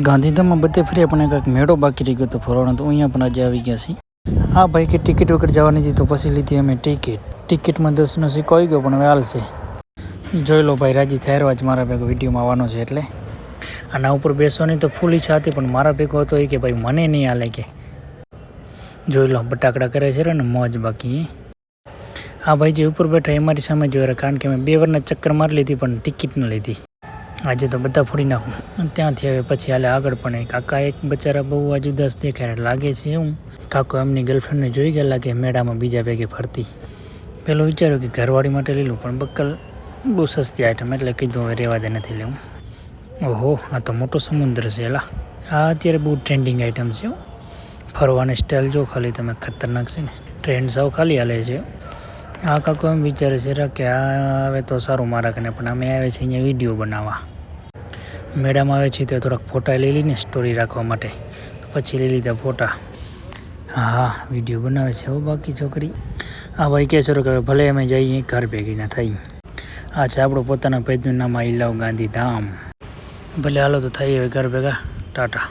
ગાંધીધામમાં બધે ફરી આપણે કંઈક મેળો બાકી રહી ગયો હતો ફરવાનો, તો અહીંયા પણ આજે આવી ગયા છીએ. હા ભાઈ કે ટિકિટ વગર જવાની હતી, તો પછી લીધી અમે ટિકિટમાં 10નો સિક્કો આવી ગયો, પણ હવે હાલશે. જોઈ લો ભાઈ, રાજી થયા જ મારા ભેગો વિડીયોમાં આવવાનો છે એટલે. આના ઉપર બેસવાની તો ફૂલ ઈચ્છા હતી, પણ મારા ભેગો હતો એ કે ભાઈ મને નહીં હાલે કે. જોઈ લો બટાકડા કરે છે ને મોજ બાકી. હા ભાઈ જે ઉપર બેઠા એ મારી સામે જોઈ રહ્યા, કારણ કે મેં 2 વારના ચક્કર મારી લીધી પણ ટિકિટ ન લીધી. આજે તો બધા ફોડી નાખું. ત્યાંથી હવે પછી હાલે આગળ પણ કાકા એક બચારા બહુ આજ ઉદાસ દેખાય લાગે છે. એવું કાકો એમની ગર્લફ્રેન્ડને જોઈ ગયા લાગે મેળામાં બીજા ભેગે ફરતી. પેલો વિચાર્યું કે ઘરવાળી માટે લઈ લઉં, પણ બક્કલ બહુ સસ્તી આઈટમ એટલે કીધું હવે રહેવા દે, નથી લેવું. ઓહો, આ તો મોટો સમુદ્ર છે એલા. આ અત્યારે બહુ ટ્રેન્ડિંગ આઈટમ છે. ફરવાની સ્ટાઇલ જો ખાલી તમે, ખતરનાક છે ને. ટ્રેન્ડ સાવ ખાલી હાલે છે. આ કાકો એમ વિચારે છે કે આ હવે તો સારું મારા કને, પણ અમે આવે છે અહીંયા વિડીયો બનાવવા. મેળામાં આવે છે તો થોડાક ફોટા લઈ લઈને સ્ટોરી રાખવા માટે, તો પછી લઈ લીધા ફોટા. હા વિડીયો બનાવે છે હો બાકી છોકરી. હા ભાઈ કહે છે કે ભલે અમે જઈએ ઘર ભેગી ના થઈ. આ છે આપણું પોતાના પેજનું નામ આઈ લવ ગાંધીધામ. ભલે હાલો તો થઈ હવે ઘર ભેગા. ટાટા.